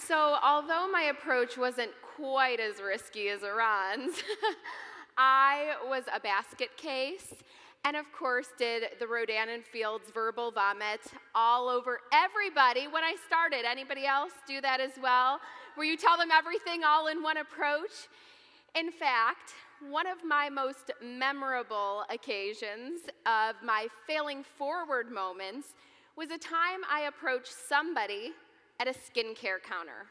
So although my approach wasn't quite as risky as Iran's, I was a basket case, and of course did the Rodan and Fields verbal vomit all over everybody when I started. Anybody else do that as well? Where you tell them everything all in one approach? In fact, one of my most memorable occasions of my failing forward moments was a time I approached somebody at a skincare counter.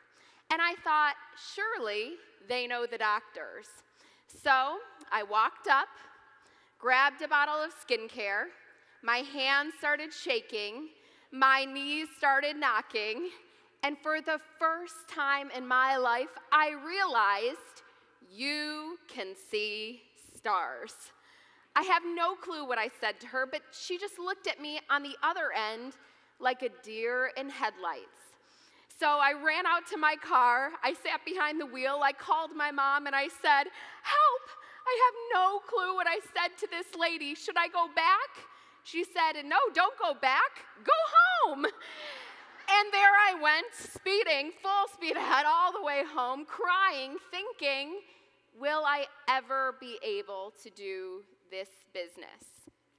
And I thought, surely they know the doctors. So I walked up, grabbed a bottle of skincare, my hands started shaking, my knees started knocking, and for the first time in my life, I realized you can see stars. I have no clue what I said to her, but she just looked at me on the other end like a deer in headlights. So I ran out to my car, I sat behind the wheel, I called my mom and I said, "Help, I have no clue what I said to this lady. Should I go back?" She said, "No, don't go back, go home." And there I went, speeding, full speed ahead all the way home, crying, thinking, will I ever be able to do this business?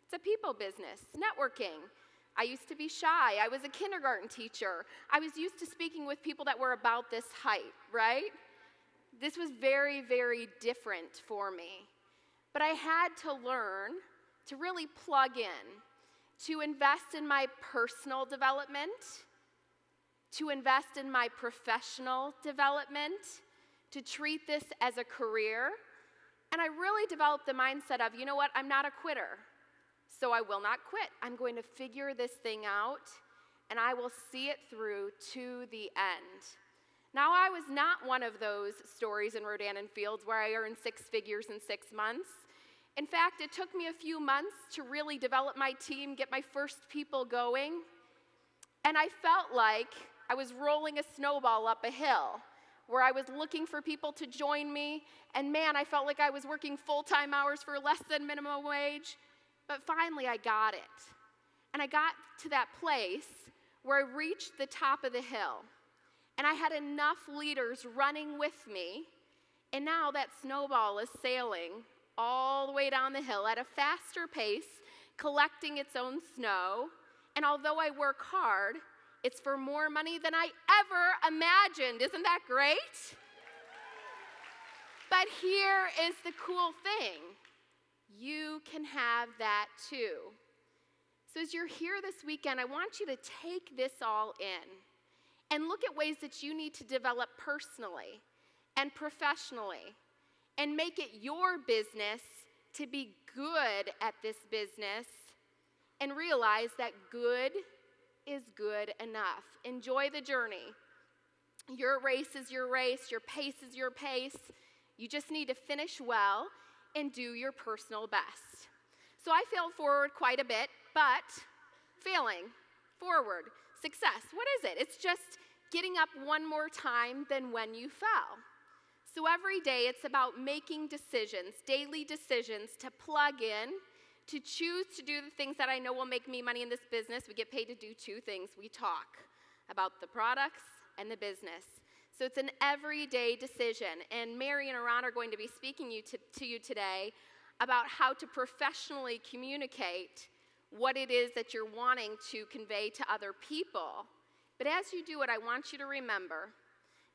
It's a people business, networking. I used to be shy. I was a kindergarten teacher. I was used to speaking with people that were about this height, right? This was very, very different for me. But I had to learn to really plug in, to invest in my personal development, to invest in my professional development, to treat this as a career. And I really developed the mindset of, you know what, I'm not a quitter. So I will not quit. I'm going to figure this thing out, and I will see it through to the end. Now, I was not one of those stories in Rodan and Fields where I earned 6 figures in 6 months. In fact, it took me a few months to really develop my team, get my first people going, and I felt like I was rolling a snowball up a hill where I was looking for people to join me, and man, I felt like I was working full-time hours for less than minimum wage. But finally, I got it. And I got to that place where I reached the top of the hill. And I had enough leaders running with me. And now that snowball is sailing all the way down the hill at a faster pace, collecting its own snow. And although I work hard, it's for more money than I ever imagined. Isn't that great? But here is the cool thing. You can have that too. So as you're here this weekend, I want you to take this all in and look at ways that you need to develop personally and professionally and make it your business to be good at this business and realize that good is good enough. Enjoy the journey. Your race is your race. Your pace is your pace. You just need to finish well and do your personal best. So I failed forward quite a bit, but failing forward, success, what is it? It's just getting up one more time than when you fell. So every day it's about making decisions, daily decisions to plug in, to choose to do the things that I know will make me money in this business. We get paid to do 2 things. We talk about the products and the business. So it's an everyday decision, and Mary and Rodan are going to be speaking to you today about how to professionally communicate what it is that you're wanting to convey to other people. But as you do it, I want you to remember,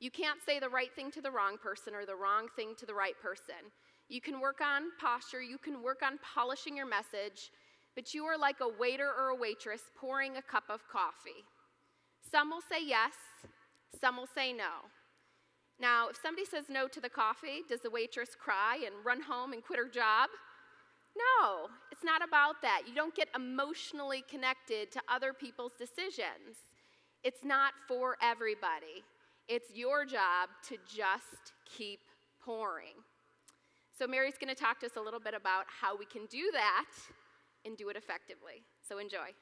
you can't say the right thing to the wrong person or the wrong thing to the right person. You can work on posture, you can work on polishing your message, but you are like a waiter or a waitress pouring a cup of coffee. Some will say yes, some will say no. Now, if somebody says no to the coffee, does the waitress cry and run home and quit her job? No, it's not about that. You don't get emotionally connected to other people's decisions. It's not for everybody. It's your job to just keep pouring. So Mary's going to talk to us a little bit about how we can do that and do it effectively. So enjoy.